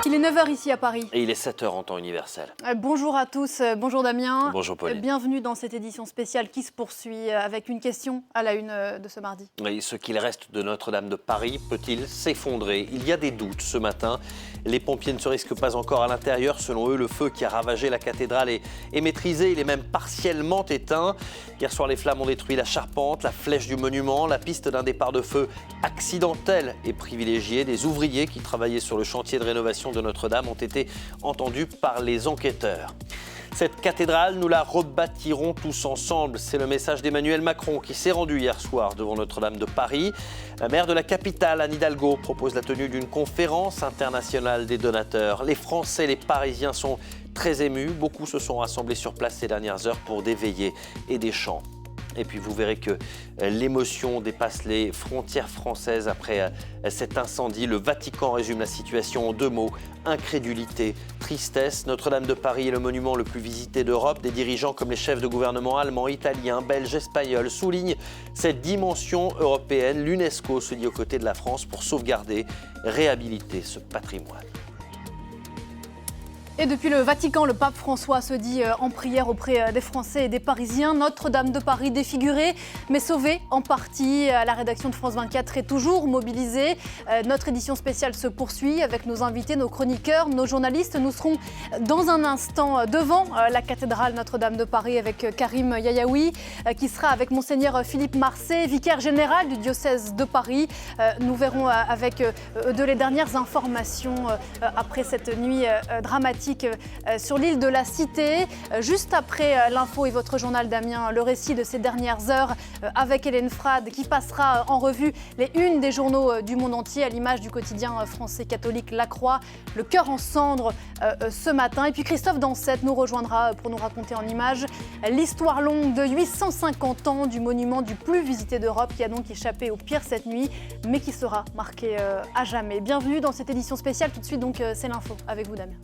Il est 9 h ici à Paris. Et il est 7 h en temps universel. Bonjour à tous, bonjour Damien. Bonjour Pauline. Bienvenue dans cette édition spéciale qui se poursuit avec une question à la une de ce mardi. Oui, ce qu'il reste de Notre-Dame de Paris peut-il s'effondrer? Il y a des doutes ce matin. Les pompiers ne se risquent pas encore à l'intérieur. Selon eux, le feu qui a ravagé la cathédrale est maîtrisé. Il est même partiellement éteint. Hier soir, les flammes ont détruit la charpente, la flèche du monument. La piste d'un départ de feu accidentel est privilégiée. Des ouvriers qui travaillaient sur le chantier de rénovation de Notre-Dame ont été entendus par les enquêteurs. Cette cathédrale, nous la rebâtirons tous ensemble. C'est le message d'Emmanuel Macron qui s'est rendu hier soir devant Notre-Dame de Paris. La maire de la capitale, Anne Hidalgo, propose la tenue d'une conférence internationale des donateurs. Les Français, les Parisiens sont très émus. Beaucoup se sont rassemblés sur place ces dernières heures pour des veillées et des chants. Et puis vous verrez que l'émotion dépasse les frontières françaises après cet incendie. Le Vatican résume la situation en 2 mots: incrédulité, tristesse. Notre-Dame de Paris est le monument le plus visité d'Europe. Des dirigeants comme les chefs de gouvernement allemands, italiens, belges, espagnols soulignent cette dimension européenne. L'UNESCO se dit aux côtés de la France pour sauvegarder, réhabiliter ce patrimoine. Et depuis le Vatican, le pape François se dit en prière auprès des Français et des Parisiens. Notre-Dame de Paris défigurée, mais sauvée en partie. La rédaction de France 24 est toujours mobilisée. Notre édition spéciale se poursuit avec nos invités, nos chroniqueurs, nos journalistes. Nous serons dans un instant devant la cathédrale Notre-Dame de Paris avec Karim Yayaoui, qui sera avec Monseigneur Philippe Marcet, vicaire général du diocèse de Paris. Nous verrons avec eux les dernières informations après cette nuit dramatique sur l'île de la Cité. Juste après l'info et votre journal, Damien, le récit de ces dernières heures avec Hélène Frade qui passera en revue les unes des journaux du monde entier à l'image du quotidien français catholique La Croix, le cœur en cendres ce matin. Et puis Christophe Dansette nous rejoindra pour nous raconter en images l'histoire longue de 850 ans du monument du plus visité d'Europe qui a donc échappé au pire cette nuit, mais qui sera marqué à jamais. Bienvenue dans cette édition spéciale. Tout de suite, donc, c'est l'info avec vous, Damien.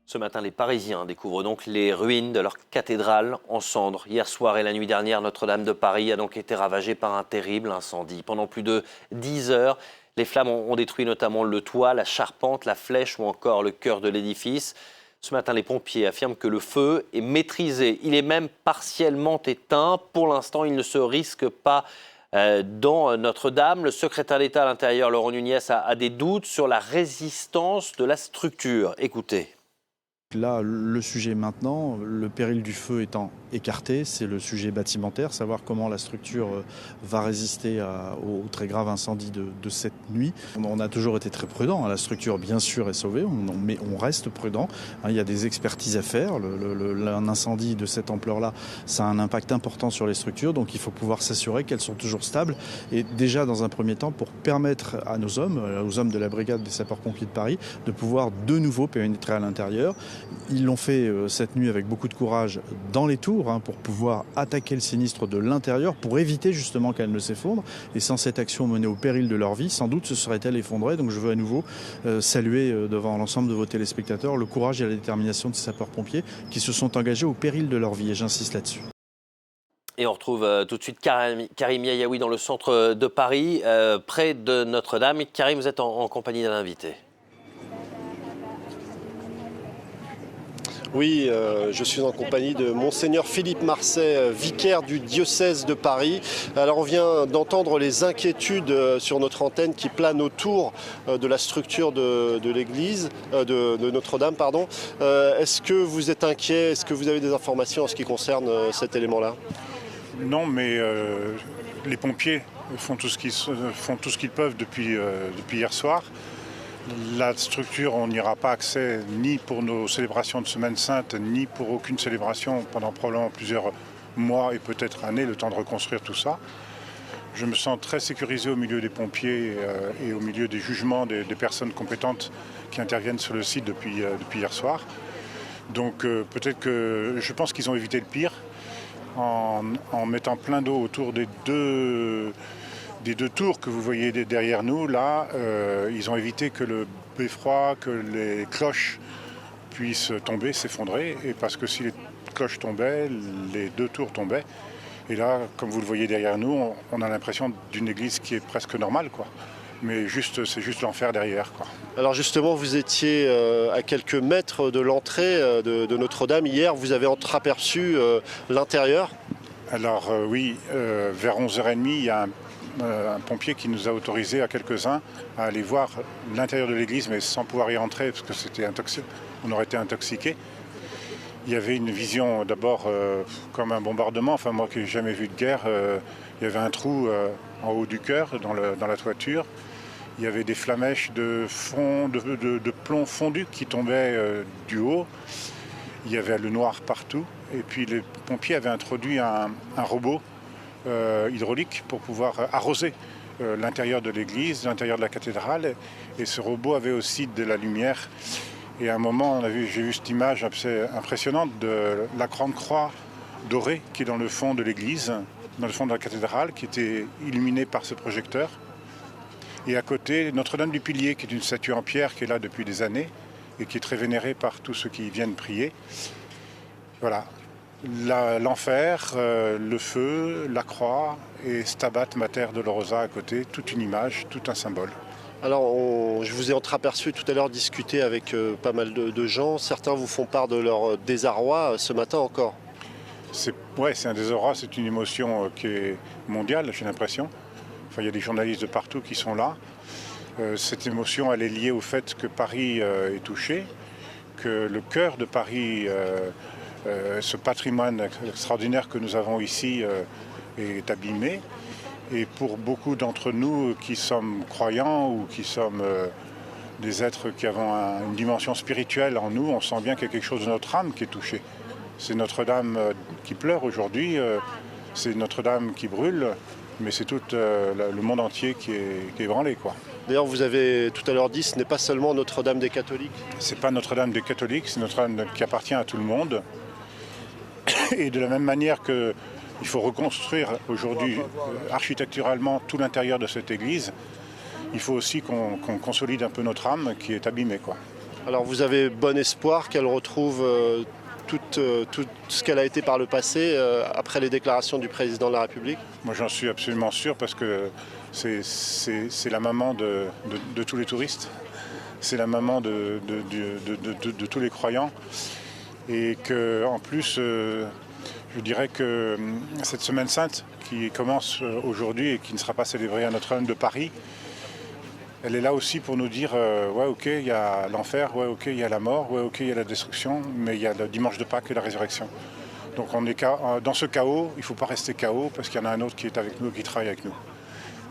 Ce matin, les Parisiens découvrent donc les ruines de leur cathédrale en cendres. Hier soir et la nuit dernière, Notre-Dame de Paris a donc été ravagée par un terrible incendie. Pendant plus de 10 heures, les flammes ont détruit notamment le toit, la charpente, la flèche ou encore le cœur de l'édifice. Ce matin, les pompiers affirment que le feu est maîtrisé. Il est même partiellement éteint. Pour l'instant, il ne se risque pas dans Notre-Dame. Le secrétaire d'État à l'Intérieur, Laurent Nunez, a des doutes sur la résistance de la structure. Écoutez. Là, le sujet maintenant, le péril du feu étant écarté, c'est le sujet bâtimentaire, savoir comment la structure va résister au très grave incendie de cette nuit. On a toujours été très prudent, la structure bien sûr est sauvée, mais on reste prudent. Il y a des expertises à faire, un incendie de cette ampleur-là, ça a un impact important sur les structures, donc il faut pouvoir s'assurer qu'elles sont toujours stables. Et déjà dans un premier temps, pour permettre à nos hommes, aux hommes de la brigade des sapeurs-pompiers de Paris, de pouvoir de nouveau pénétrer à l'intérieur. Ils l'ont fait cette nuit avec beaucoup de courage dans les tours pour pouvoir attaquer le sinistre de l'intérieur, pour éviter justement qu'elle ne s'effondre. Et sans cette action menée au péril de leur vie, sans doute se serait-elle effondrée. Donc je veux à nouveau saluer devant l'ensemble de vos téléspectateurs le courage et la détermination de ces sapeurs-pompiers qui se sont engagés au péril de leur vie. Et j'insiste là-dessus. Et on retrouve tout de suite Karim Yayaoui dans le centre de Paris, près de Notre-Dame. Karim, vous êtes en compagnie d'un invité. Oui, je suis en compagnie de Monseigneur Philippe Marcet, vicaire du diocèse de Paris. Alors on vient d'entendre les inquiétudes sur notre antenne qui planent autour de la structure de l'église, de Notre-Dame, pardon. Est-ce que vous êtes inquiet? Est-ce que vous avez des informations en ce qui concerne cet élément-là? Non, mais les pompiers font tout ce qu'ils peuvent depuis hier soir. La structure, on n'aura pas accès ni pour nos célébrations de Semaine Sainte, ni pour aucune célébration pendant probablement plusieurs mois et peut-être années, le temps de reconstruire tout ça. Je me sens très sécurisé au milieu des pompiers et au milieu des jugements des personnes compétentes qui interviennent sur le site depuis hier soir. Donc peut-être que je pense qu'ils ont évité le pire en mettant plein d'eau autour des deux Des 2 tours que vous voyez derrière nous, là, ils ont évité que le beffroi, que les cloches puissent tomber, s'effondrer. Et parce que si les cloches tombaient, les 2 tours tombaient. Et là, comme vous le voyez derrière nous, on a l'impression d'une église qui est presque normale, quoi. Mais c'est juste l'enfer derrière, quoi. Alors justement, vous étiez à quelques mètres de l'entrée de Notre-Dame hier. Vous avez entreaperçu l'intérieur? Alors oui, vers 11h30, il y a un pompier qui nous a autorisé à quelques-uns à aller voir l'intérieur de l'église, mais sans pouvoir y entrer parce que on aurait été intoxiqués. Il y avait une vision d'abord comme un bombardement. Enfin, moi qui n'ai jamais vu de guerre, il y avait un trou en haut du chœur, dans la toiture. Il y avait des flamèches de plomb fondu qui tombaient du haut. Il y avait le noir partout. Et puis les pompiers avaient introduit un robot hydraulique pour pouvoir arroser l'intérieur de l'église, l'intérieur de la cathédrale. Et ce robot avait aussi de la lumière. Et à un moment, j'ai vu cette image assez impressionnante de la grande croix dorée qui est dans le fond de l'église, dans le fond de la cathédrale, qui était illuminée par ce projecteur. Et à côté, Notre-Dame du Pilier, qui est une statue en pierre qui est là depuis des années et qui est très vénérée par tous ceux qui viennent prier. Voilà. L'enfer, le feu, la croix et Stabat Mater Dolorosa à côté, toute une image, tout un symbole. Alors, je vous ai entreaperçu tout à l'heure discuter avec pas mal de gens. Certains vous font part de leur désarroi ce matin encore. C'est un désarroi, c'est une émotion qui est mondiale, j'ai l'impression. Enfin, il y a des journalistes de partout qui sont là. Cette émotion, elle est liée au fait que Paris est touché, que le cœur de Paris, ce patrimoine extraordinaire que nous avons ici, est abîmé. Et pour beaucoup d'entre nous qui sommes croyants ou qui sommes des êtres qui avons une dimension spirituelle en nous, on sent bien qu'il y a quelque chose de notre âme qui est touché. C'est Notre-Dame qui pleure aujourd'hui, c'est Notre-Dame qui brûle, mais c'est tout le monde entier qui est ébranlé, quoi. D'ailleurs, vous avez tout à l'heure dit, ce n'est pas seulement Notre-Dame des catholiques. C'est pas Notre-Dame des catholiques, c'est Notre-Dame qui appartient à tout le monde. Et de la même manière que il faut reconstruire aujourd'hui architecturalement tout l'intérieur de cette église, il faut aussi qu'on consolide un peu notre âme qui est abîmée, quoi. Alors vous avez bon espoir qu'elle retrouve tout ce qu'elle a été par le passé après les déclarations du président de la République? Moi j'en suis absolument sûr parce que c'est la maman de tous les touristes, c'est la maman de tous les croyants et qu'en plus je dirais que cette semaine sainte qui commence aujourd'hui et qui ne sera pas célébrée à Notre-Dame de Paris, elle est là aussi pour nous dire ouais, ok, il y a l'enfer, ouais, ok, il y a la mort, ouais, ok, il y a la destruction, mais il y a le dimanche de Pâques et la résurrection. Donc on est dans ce chaos, il ne faut pas rester chaos parce qu'il y en a un autre qui est avec nous, qui travaille avec nous.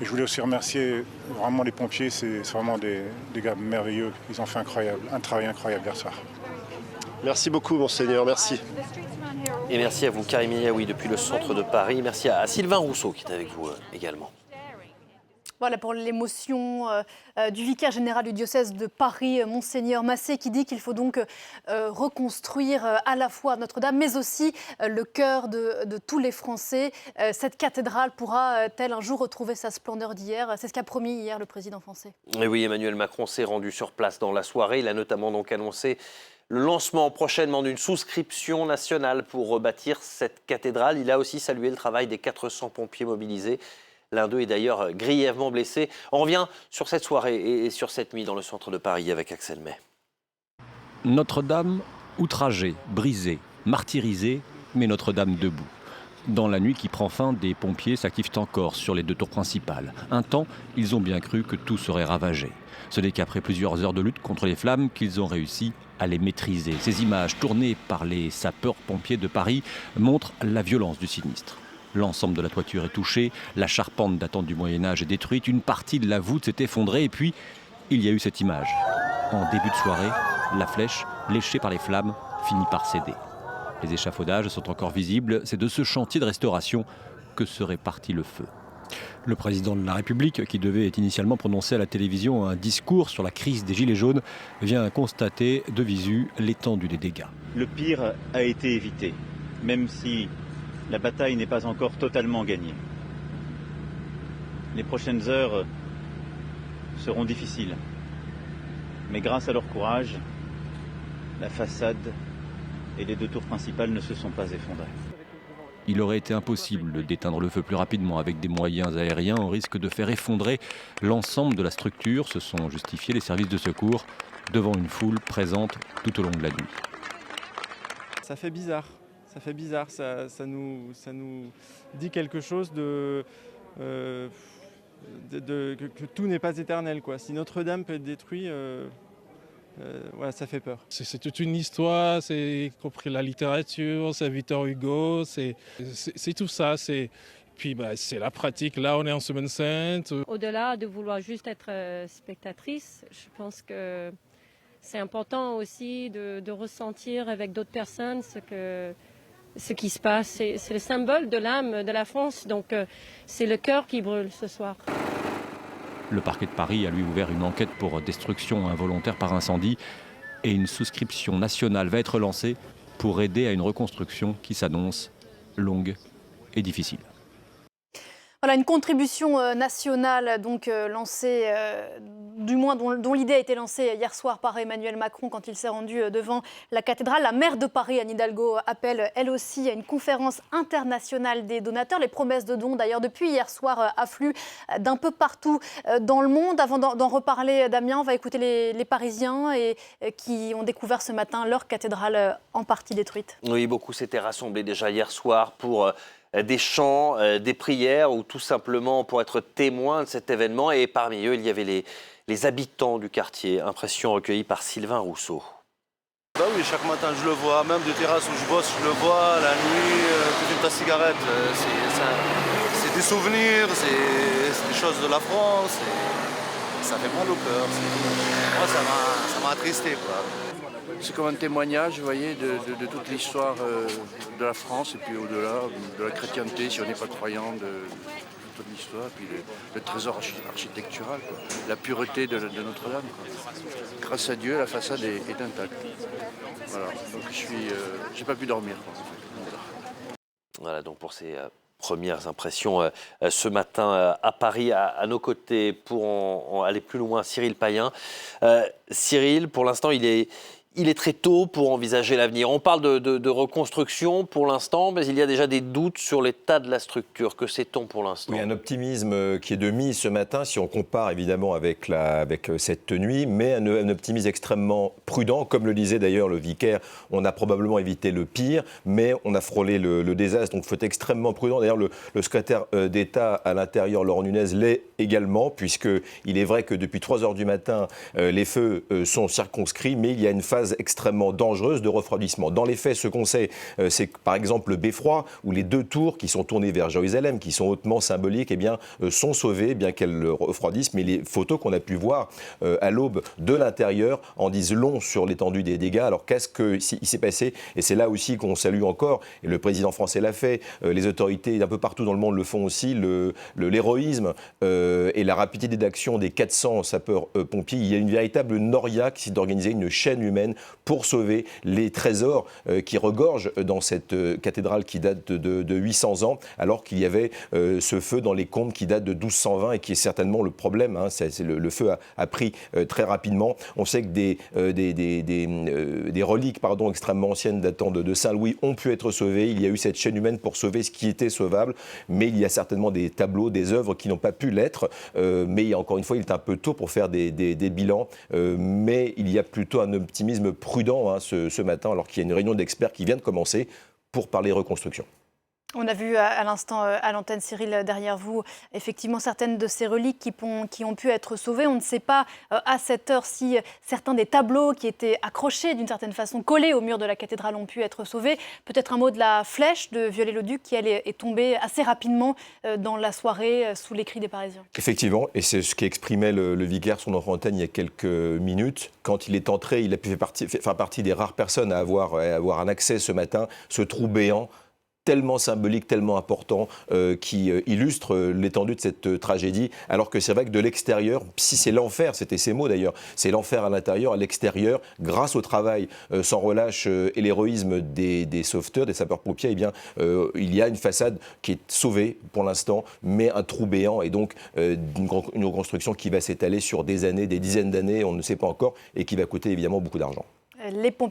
Et je voulais aussi remercier vraiment les pompiers, c'est vraiment des gars merveilleux, ils ont fait un travail incroyable hier soir. Merci beaucoup, Monseigneur, merci. Et merci à vous, Karim Eliaoui, depuis le centre de Paris. Merci à Sylvain Rousseau qui est avec vous également. Voilà pour l'émotion du vicaire général du diocèse de Paris, Monseigneur Massé, qui dit qu'il faut donc reconstruire à la fois Notre-Dame, mais aussi le cœur de tous les Français. Cette cathédrale pourra-t-elle un jour retrouver sa splendeur d'hier? C'est ce qu'a promis hier le président français. Et oui, Emmanuel Macron s'est rendu sur place dans la soirée. Il a notamment donc annoncé le lancement prochainement d'une souscription nationale pour rebâtir cette cathédrale. Il a aussi salué le travail des 400 pompiers mobilisés. L'un d'eux est d'ailleurs grièvement blessé. On revient sur cette soirée et sur cette nuit dans le centre de Paris avec Axel May. Notre-Dame outragée, brisée, martyrisée, mais Notre-Dame debout. Dans la nuit qui prend fin, des pompiers s'activent encore sur les 2 tours principales. Un temps, ils ont bien cru que tout serait ravagé. Ce n'est qu'après plusieurs heures de lutte contre les flammes qu'ils ont réussi à les maîtriser. Ces images tournées par les sapeurs-pompiers de Paris montrent la violence du sinistre. L'ensemble de la toiture est touché, la charpente datant du Moyen-Âge est détruite, une partie de la voûte s'est effondrée et puis il y a eu cette image. En début de soirée, la flèche, léchée par les flammes, finit par céder. Les échafaudages sont encore visibles, c'est de ce chantier de restauration que serait parti le feu. Le président de la République, qui devait initialement prononcer à la télévision un discours sur la crise des Gilets jaunes, vient constater de visu l'étendue des dégâts. Le pire a été évité, même si la bataille n'est pas encore totalement gagnée. Les prochaines heures seront difficiles. Mais grâce à leur courage, la façade et les 2 tours principales ne se sont pas effondrées. Il aurait été impossible d'éteindre le feu plus rapidement avec des moyens aériens au risque de faire effondrer l'ensemble de la structure, se sont justifiés les services de secours devant une foule présente tout au long de la nuit. Ça fait bizarre, ça nous dit quelque chose que tout n'est pas éternel, quoi. Si Notre-Dame peut être détruite, ouais, ça fait peur. C'est toute une histoire, c'est y compris la littérature, c'est Victor Hugo, c'est tout ça. Puis c'est la pratique. Là, on est en Semaine Sainte. Au-delà de vouloir juste être spectatrice, je pense que c'est important aussi de ressentir avec d'autres personnes ce qui se passe. C'est le symbole de l'âme de la France, donc c'est le cœur qui brûle ce soir. Le parquet de Paris a lui ouvert une enquête pour destruction involontaire par incendie et une souscription nationale va être lancée pour aider à une reconstruction qui s'annonce longue et difficile. Voilà une contribution nationale donc lancée, du moins dont l'idée a été lancée hier soir par Emmanuel Macron quand il s'est rendu devant la cathédrale. La maire de Paris, Anne Hidalgo, appelle elle aussi à une conférence internationale des donateurs. Les promesses de dons d'ailleurs depuis hier soir affluent d'un peu partout dans le monde. Avant d'en reparler, Damien, on va écouter les Parisiens qui ont découvert ce matin leur cathédrale en partie détruite. Oui, beaucoup s'étaient rassemblés déjà hier soir pour des chants, des prières ou tout simplement pour être témoins de cet événement. Et parmi eux, il y avait les habitants du quartier. Impression recueillie par Sylvain Rousseau. Bah oui, chaque matin je le vois, même de terrasse où je bosse, je le vois, la nuit, je fume ta cigarette. C'est des souvenirs, c'est des choses de la France. Ça fait mal au cœur. Moi, ça m'a attristé, quoi. C'est comme un témoignage, vous voyez, de toute l'histoire de la France et puis au-delà, de la chrétienté, si on n'est pas croyant, de toute l'histoire, puis le trésor architectural, quoi. La pureté de Notre-Dame, quoi. Grâce à Dieu, la façade est intacte. Voilà, donc j'ai pas pu dormir, quoi. Voilà donc pour ces premières impressions ce matin à Paris, à nos côtés, pour en aller plus loin, Cyril Payen. Cyril, pour l'instant, il est très tôt pour envisager l'avenir. On parle de reconstruction pour l'instant, mais il y a déjà des doutes sur l'état de la structure. Que sait-on pour l'instant ? Oui, un optimisme qui est de mise ce matin, si on compare évidemment avec cette nuit, mais un optimisme extrêmement prudent. Comme le disait d'ailleurs le vicaire, on a probablement évité le pire, mais on a frôlé le désastre. Donc il faut être extrêmement prudent. D'ailleurs, le secrétaire d'État à l'intérieur, Laurent Nunez, l'est également, puisqu'il est vrai que depuis 3 heures du matin, les feux sont circonscrits, mais il y a une phase extrêmement dangereuse de refroidissement. Dans les faits, ce qu'on sait, c'est que par exemple le beffroi, où les 2 tours qui sont tournées vers Jérusalem, qui sont hautement symboliques, sont sauvées, bien qu'elles refroidissent. Mais les photos qu'on a pu voir à l'aube de l'intérieur en disent long sur l'étendue des dégâts. Alors qu'est-ce qu'il s'est passé ? Et c'est là aussi qu'on salue encore, et le président français l'a fait, les autorités d'un peu partout dans le monde le font aussi, l'héroïsme et la rapidité d'action des 400 sapeurs-pompiers. Il y a une véritable noria qui s'est d'organiser une chaîne humaine pour sauver les trésors qui regorgent dans cette cathédrale qui date de 800 ans, alors qu'il y avait ce feu dans les combles qui date de 1220 et qui est certainement le problème. Hein. Le feu a pris très rapidement. On sait que des reliques extrêmement anciennes datant de Saint-Louis ont pu être sauvées. Il y a eu cette chaîne humaine pour sauver ce qui était sauvable, mais il y a certainement des tableaux, des œuvres qui n'ont pas pu l'être. Mais encore une fois, il est un peu tôt pour faire des bilans, mais il y a plutôt un optimisme prudent ce matin, alors qu'il y a une réunion d'experts qui vient de commencer pour parler reconstruction. On a vu à l'instant à l'antenne, Cyril, derrière vous, effectivement certaines de ces reliques qui ont pu être sauvées. On ne sait pas à cette heure si certains des tableaux qui étaient accrochés d'une certaine façon, collés au mur de la cathédrale, ont pu être sauvés. Peut-être un mot de la flèche de Viollet-le-Duc qui, elle, est tombée assez rapidement dans la soirée sous les cris des Parisiens. Effectivement, et c'est ce qu'exprimait le vicaire sur notre antenne il y a quelques minutes. Quand il est entré, il a pu faire partie des rares personnes à avoir un accès ce matin, ce trou béant, tellement symbolique, tellement important, qui illustre l'étendue de cette tragédie, alors que c'est vrai que de l'extérieur, si c'est l'enfer, c'était ces mots d'ailleurs, c'est l'enfer à l'intérieur, à l'extérieur, grâce au travail sans relâche et l'héroïsme des sauveteurs, des sapeurs-pompiers, eh bien, il y a une façade qui est sauvée pour l'instant, mais un trou béant, et donc une reconstruction qui va s'étaler sur des années, des dizaines d'années, on ne sait pas encore, et qui va coûter évidemment beaucoup d'argent.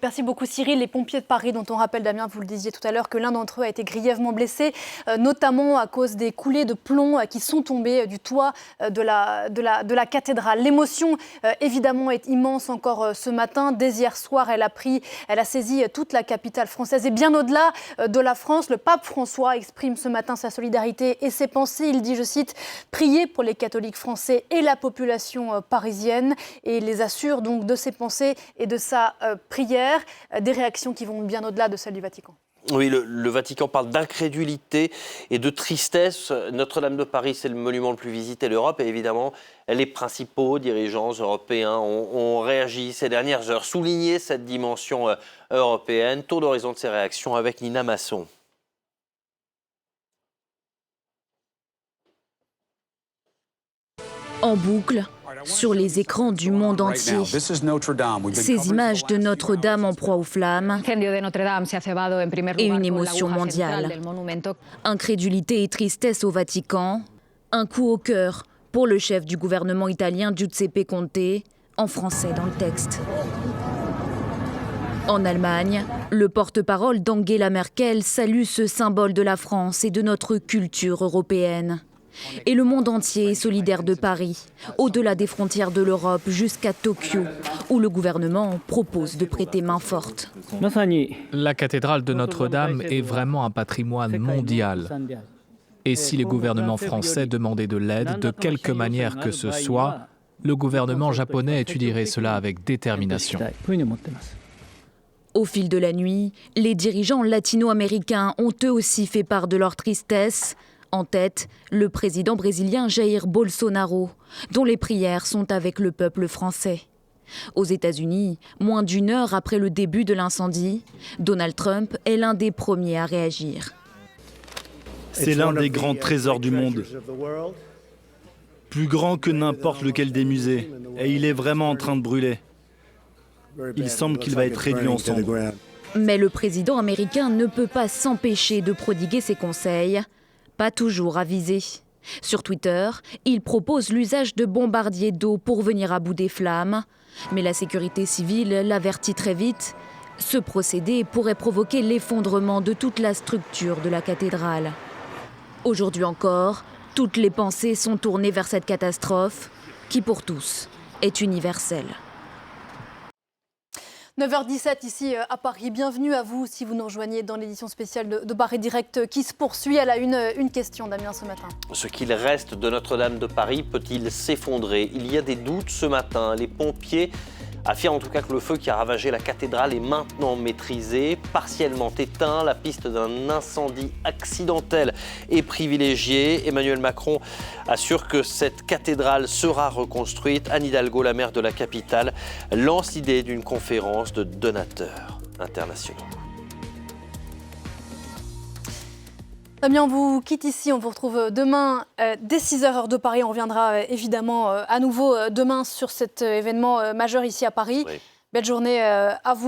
Merci beaucoup Cyril. Les pompiers de Paris, dont on rappelle, Damien, vous le disiez tout à l'heure, que l'un d'entre eux a été grièvement blessé, notamment à cause des coulées de plomb qui sont tombées du toit de la cathédrale. L'émotion, évidemment, est immense encore ce matin. Dès hier soir, elle a saisi toute la capitale française. Et bien au-delà de la France, le pape François exprime ce matin sa solidarité et ses pensées. Il dit, je cite, « Priez pour les catholiques français et la population parisienne ». Et il les assure donc de ses pensées et de sa prière, des réactions qui vont bien au-delà de celles du Vatican. Oui, le Vatican parle d'incrédulité et de tristesse. Notre-Dame de Paris, c'est le monument le plus visité d'Europe et évidemment, les principaux dirigeants européens ont réagi ces dernières heures, souligné cette dimension européenne. Tour d'horizon de ces réactions avec Nina Masson. En boucle, sur les écrans du monde entier. Ces images de Notre-Dame en proie aux flammes et une émotion mondiale. Incrédulité et tristesse au Vatican, un coup au cœur pour le chef du gouvernement italien Giuseppe Conte, en français dans le texte. En Allemagne, le porte-parole d'Angela Merkel salue ce symbole de la France et de notre culture européenne. Et le monde entier est solidaire de Paris, au-delà des frontières de l'Europe jusqu'à Tokyo, où le gouvernement propose de prêter main forte. La cathédrale de Notre-Dame est vraiment un patrimoine mondial. Et si les gouvernements français demandaient de l'aide, de quelque manière que ce soit, le gouvernement japonais étudierait cela avec détermination. Au fil de la nuit, les dirigeants latino-américains ont eux aussi fait part de leur tristesse. En tête, le président brésilien Jair Bolsonaro, dont les prières sont avec le peuple français. Aux États-Unis, moins d'une heure après le début de l'incendie, Donald Trump est l'un des premiers à réagir. C'est l'un des grands trésors du monde, plus grand que n'importe lequel des musées, et il est vraiment en train de brûler. Il semble qu'il va être réduit en cendres. Mais le président américain ne peut pas s'empêcher de prodiguer ses conseils, pas toujours avisés. Sur Twitter, il propose l'usage de bombardiers d'eau pour venir à bout des flammes. Mais la sécurité civile l'avertit très vite. Ce procédé pourrait provoquer l'effondrement de toute la structure de la cathédrale. Aujourd'hui encore, toutes les pensées sont tournées vers cette catastrophe, qui pour tous est universelle. 9h17 ici à Paris. Bienvenue à vous si vous nous rejoignez dans l'édition spéciale de Paris Direct qui se poursuit. Elle a une question, Damien, ce matin. Ce qu'il reste de Notre-Dame de Paris peut-il s'effondrer? Il y a des doutes ce matin. Les pompiers affirment en tout cas que le feu qui a ravagé la cathédrale est maintenant maîtrisé, partiellement éteint. La piste d'un incendie accidentel est privilégiée. Emmanuel Macron assure que cette cathédrale sera reconstruite. Anne Hidalgo, la maire de la capitale, lance l'idée d'une conférence de donateurs internationaux. Damien, on vous quitte ici, on vous retrouve demain dès 6h heure de Paris. On reviendra évidemment à nouveau demain sur cet événement majeur ici à Paris. Oui. Belle journée à vous.